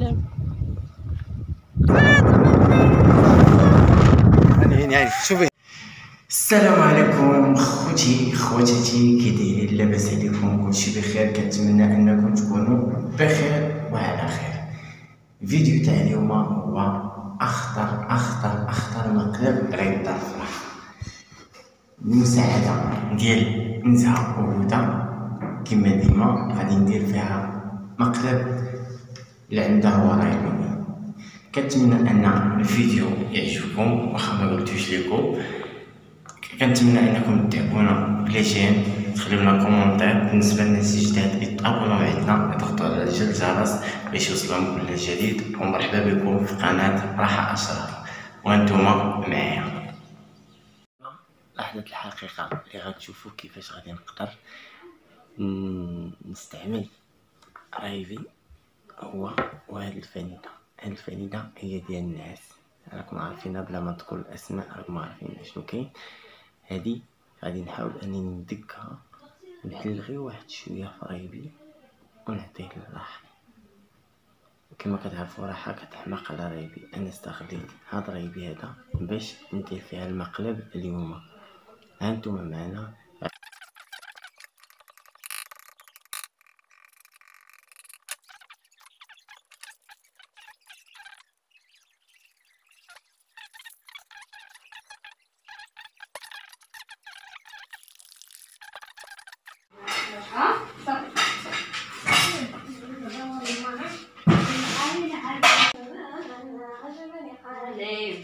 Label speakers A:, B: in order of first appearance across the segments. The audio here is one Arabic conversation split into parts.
A: يتكلم.
B: يعني شوفي. السلام عليكم خواتاتي، كي دايرين؟ لاباس عليكم؟ كلشي بخير؟ كنتمنى انكم تكونوا بخير وعلى خير. الفيديو تاع اليوم هو اخطر مقلب غيبدا الفرح. المساعده ديال نزهه وهدى كما ديما غادي ندير فيها مقلب اللي عنده ورايبي. كنتمنى ان الفيديو يعجبكم، واخا ما قلتوش ليكم. كنتمنى انكم تدعمونا بليجين، تخليو لنا كومونتير. بالنسبه للناس الجداد يتابوناو عندنا، يضغطوا على زر الجرس باش يوصلهم كل جديد. ومرحبا بكم في قناه راحه اشرار، وانتم معايا. لحظه الحقيقه اللي غتشوفوا كيفاش غادي نقدر نستعمل رايفي هو وهاد الفانيله. هاد الفانيله هي ديال الناس، راكم عارفينها بلا ما نذكر الاسماء، راكم عارفين شنو كاين. هادي غادي نحاول انني ندكها ونحل غير واحد شويه في رايبي ونعطيه للراحه. كما كتعرفوا راحه كتحماق على رايبي. انا استغليت هاد رايبي هذا باش ندير فيها المقلب اليوم. هانتوما معنا.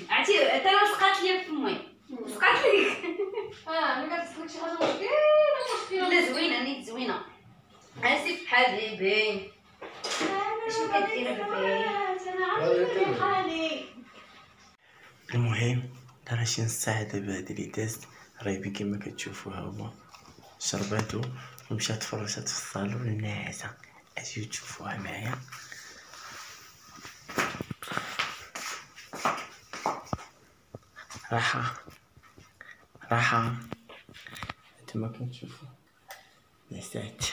C: عرفتي حتى انا سقات لي في فمي، سقات ليك. انا كتسلك شي حاجه مشكله لا زوينه، نيت زوينه. اسف حبيبي، شنو كدير بحالي؟
B: المهم دار شي نص ساعه دابا هادي اللي دازت. رايبي كما كتشوفوها هو شرباتو ومشات فرشات في الصالون ناعسه. اجيو تشوفوها معايا. راحه انتما كتشوفوا نسات.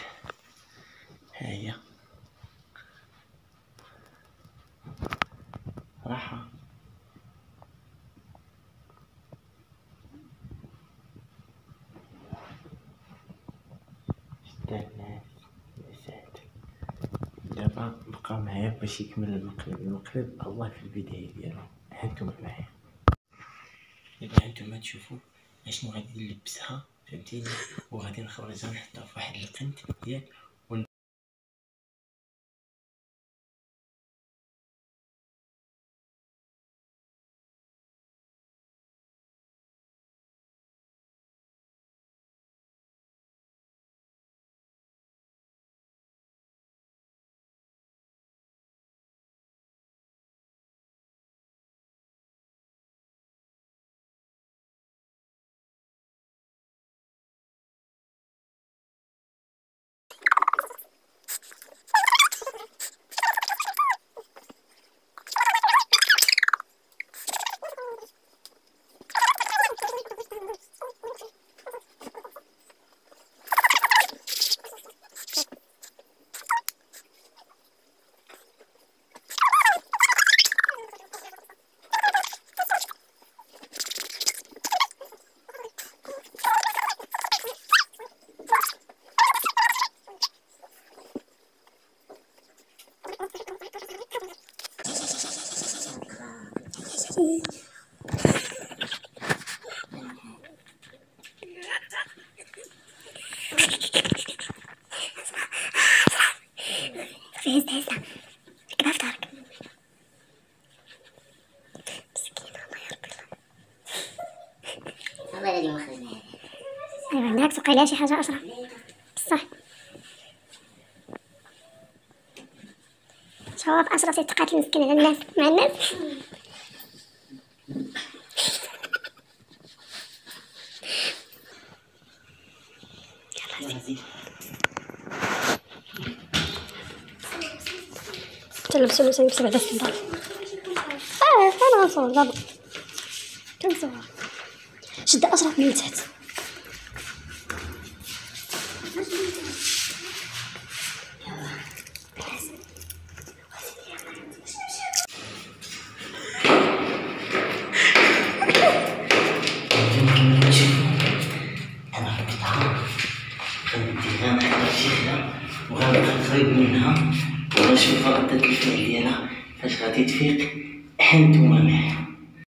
B: ها هي راحه. شدات نسات. دابا بقى معايا باش يكمل المقلب الله في البدايه ديالو. هانتوما معايا. دابا هانتوما تشوفوا اشنو غادي نلبسها، فهمتيني؟ وغادي نخرجها نحطها في واحد القنت ياك.
D: هزة كده افطرك مسكينة الله يربي الله. والله الذي مخرجنا. ايوا عندك تقي لها شي حاجة أشرف بصح. شوف أشرف تقاتل مسكين على الناس مع الناس. لبسوا بعدا السندال. انا غنصور دابا كنصور. شد أشرف من تحت.
B: مسكينة ونشوف ردة الفعل ديالها فاش غادي تفيق. حنتوما معايا،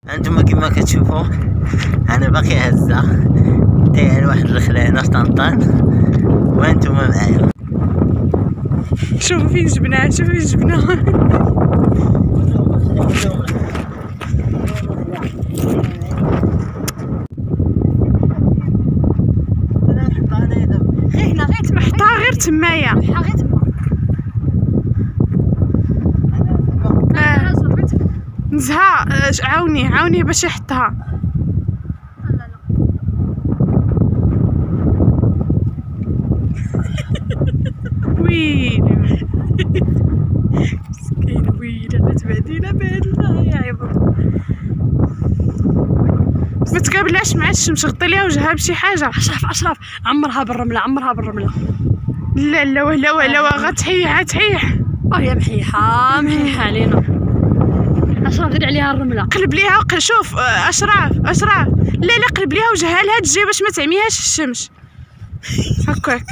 B: هانتوما كيما كتشوفوا انا باقي هزة داير واحد الخلانة في طنطان وانتوما معايا.
A: شوفوا فين جبناه، شوفوا فين جبناه. حطها غير تمايا، نزها عاوني باش يحطها. ويلي مسكينة ويلي لا تبعدينا بعدنا يا عظم. ما تقابلهاش مع الشمس، غطي ليها وجهها بشي حاجة. أشرف عمرها بالرملة. لا ولا غتحيح يا محيحة علينا. أشرف دير عليها الرملة، قلب ليها شوف أشرف لا قلب ليها وجهها لها تجي باش ما تعميهاش الشمس هكاك.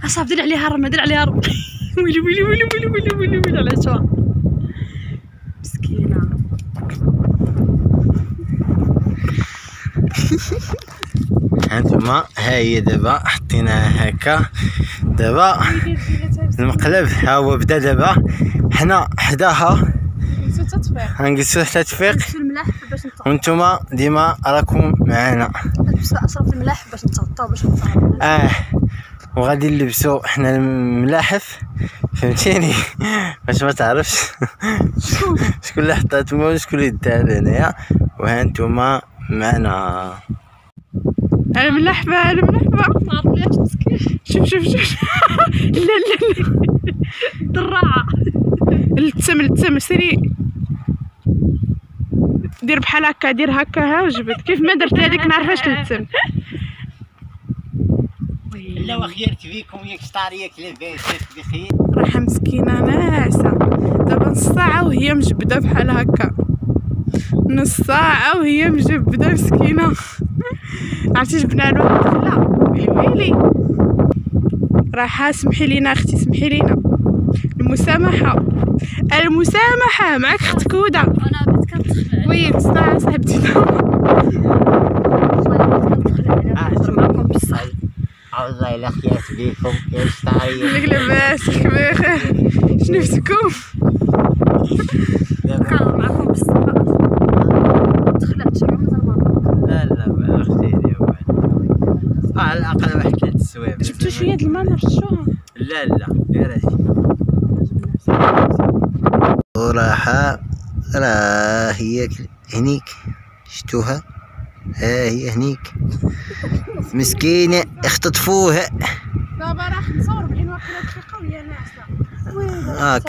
A: أشرف دير عليها الرملة. ويلي على شو مسكينة.
B: هانتوما ها هي دابا حطيناها هكا. دابا المقلب ها هو بدا. دابا حنا حداها غنجلسو حتى تفيق وانتوما ديما راكم معانا.
A: أشرف الملاحف باش نتغطاو باش نفهمو.
B: وغادي نلبسو حنا الملاحف فهمتيني باش ما تعرفش شكون اللي حطاتهم وشكون اللي داها لهنايا. وهانتوما معنا
A: الملاحفة ما عرفناش مسكين. شوف لا الدراعة التم سيري دير بحال هكا، دير هكا ها وجبد كيف ما درت هذيك نعرفاش التم.
B: لا وخيرك فيكم ياك شطاريك لاباس بخير.
A: راح مسكينة ناعسة دابا نص ساعة وهي مجبدة بحال هكا، نص ساعة وهي مجبدة مسكينة. عرفتي جبنا لها ويلي راح. سمحي لينا اختي، سمحي لينا. المسامحة معك اختك هدى. انا بغيت كنتخلع. وي بصح صاحبتي
B: معكم بصح. الله الا خيرت بيكم يا شطارية.
A: لك لاباسك بخير شنفتكم؟ كان معكم بصح تخلعت شي
B: لا ما اختي على الاقل واحد 3 سوايع.
A: جبتو شويه د الماء نرشوها؟
B: لا غير هادي. وراحة راه هي هنيك شتوها، ها هي هنيك مسكينة اختطفوها.
A: دابا راح نصور بلي واقيلا دقيقة وهي ناعسة.
B: هاك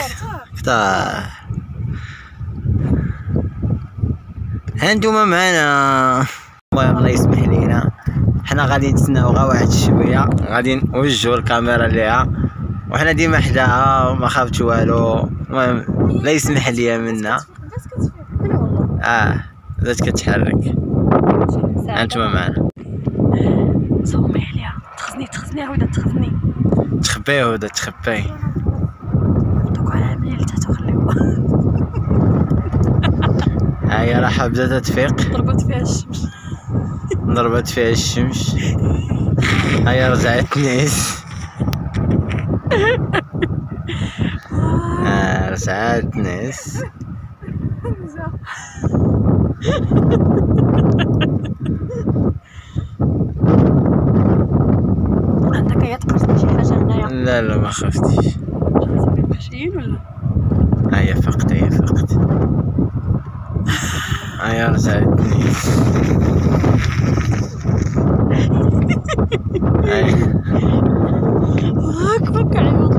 B: كتار. هانتوما معانا. المهم الله يسمح لينا حنا غادي نتسناو غا واحد شويه، غادي نوجهو الكاميرا ليها وحنا ديما حداها وما خافت والو. المهم لا يسمح ليا منا. بدات كتحرك. هانتوما معانا.
A: صومي عليها. تخزني عاودة تخزني.
B: تخبي هدى تخبي.
A: دوك على ملي لتحت وخليوها.
B: هاهي راح بدات تفيق. ضربت فيها الشمس. هاهي رجعت نعس. رجعت نعس.
A: عندك يا تقرصني شي حاجة هنايا؟
B: لا ما خفتيش.
A: خشيين ولا؟
B: هيا فقت. هيا رجعت نعس.
A: هاك عيوط.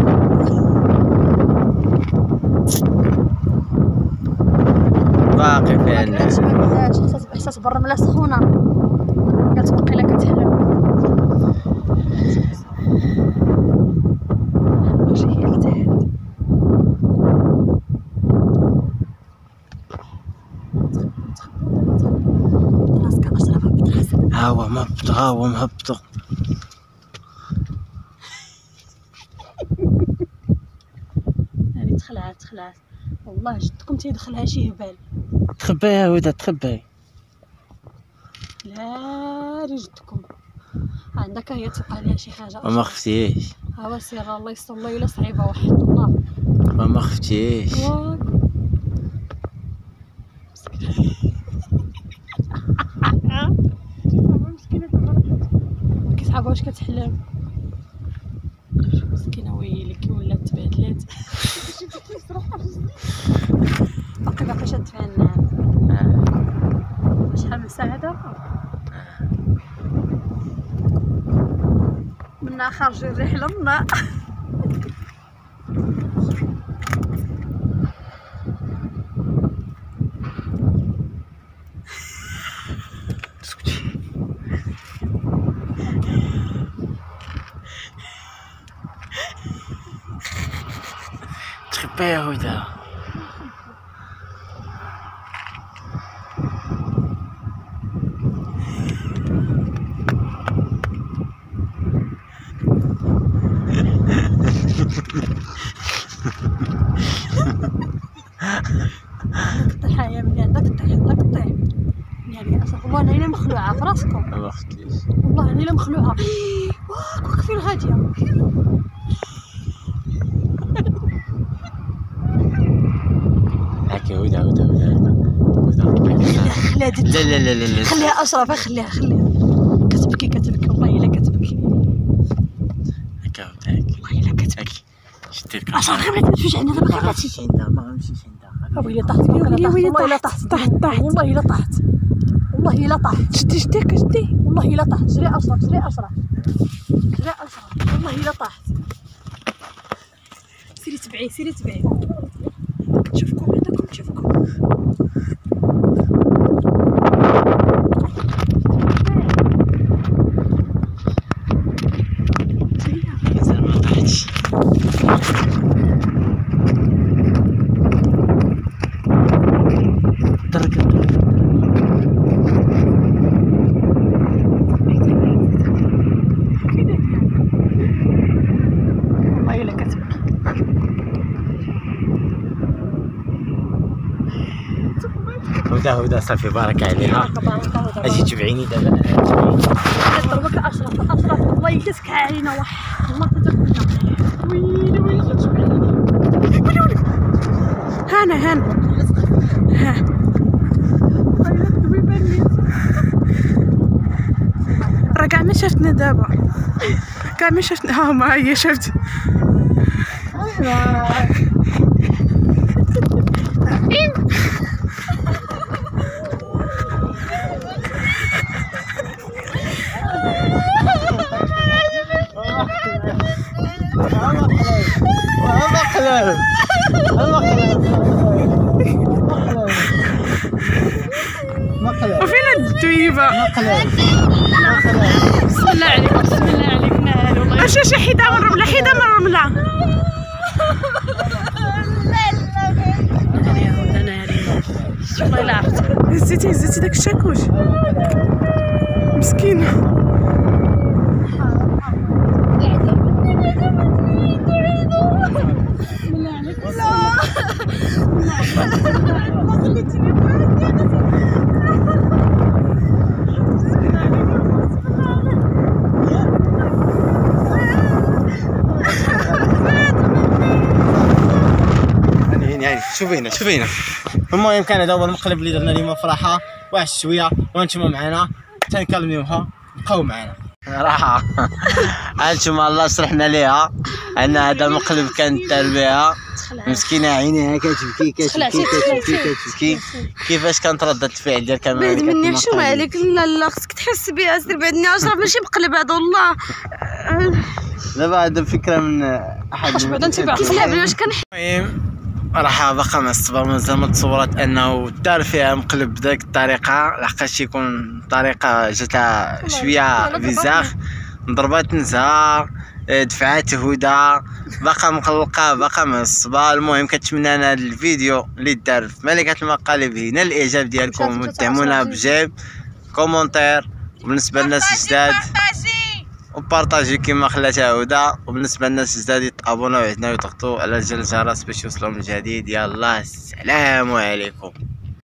B: باقي فيها الناس.
A: احساس بالرملة سخونة. قالت باقي لها كتحلم. واش هي ارتاحت؟ راسك اشرف هبط راسك.
B: ها هو مهبط.
A: تخلعات والله جدكم تيدخلها شي هبال.
B: تخبي يا هدى تخبي.
A: لا جدكم عندك هي تبقى ليها شي حاجه.
B: وما خفتيش.
A: ها سير الله يستر الله الا صعيبه واحد الله.
B: وما خفتيش.
A: كيصحابها واش كتحلم مسكينه ويلك ولات تبهدلات. باقي شاد فيها النعام. شحال من ساعه دابا منا خارج الرحله منا.
B: تخبي يا هدى.
A: طيح يا مني عندك طيح يعني اصلا والله انا الا مخلوعه في راسكم.
B: ما خفتيش
A: والله انا الا مخلوعه. واك فين غاديه
B: هاكا هدى لا
A: خليها اشرف خليها كتبكي والله الا كتبكي.
B: هاكا هدى
A: والله الا كتبكي.
B: شدي لك
A: اشرف غير ما تمشيش عندنا دابا.
B: ما غنمشيش عندها ما غنمشيش عندها.
A: ويلي طحت والله الا طحت والله الا طحت. شدي والله الا طحت. جري اشرف والله الا طحت. سيري تبعي شوفكم عندكم شوفكم.
B: مازال ما طحتش.
A: والله الا كتبكي.
B: هدى صافي بارك عليها. اجي تبعيني دابا.
A: ضربك اشرف والله الا تسكع علينا واحد الله تدخلنا. ويلي تبعيني. هانا ها راه كاع ما شفتنا دابا ها ما هي شفت. وفين الدويبه؟ بسم الله عليك نهار والله. اش حيده من الرمله والله الا عرفت. هزيتي داك الشاكوش مسكينه.
B: يعني شوفي هنا المهم كان هذا هو المقلب اللي درنا اليوم فرحه واحد شويه وانتم معنا تنكلموها بقاو معنا راحه. انتم الله شرحنا ليها ان هذا المقلب كان دار بها مسكينه عينيها كتبكي كيفاش كانت ردة الفعل ديال كامل.
C: بعد مني حشومه عليك. لا خصك تحس بها. سير بعدني اشرف ماشي مقلب هذا والله.
B: دابا هذا فكره من احد
A: كيسحب
C: واش كان.
B: المهم راح باقا ما الصبر مازال ما تصورت انه دار فيها مقلب بديك الطريقه لحقاش يكون طريقه جاتها شويه بزاف ضربات نزها دفعات هدى باقا مقلقه باقا ما الصبر. المهم كنتمنى انا الفيديو اللي دار في ملكه المقالب هنا الاعجاب ديالكم ودعمونا بجيب كومونتير. وبالنسبه للناس الجداد وبارطاجي كما خلاتها هدى. وبالنسبه للناس الجداد يتابوناو عندنا ويضغطوا على زر الجرس باش يوصلهم الجديد. يلا السلام عليكم.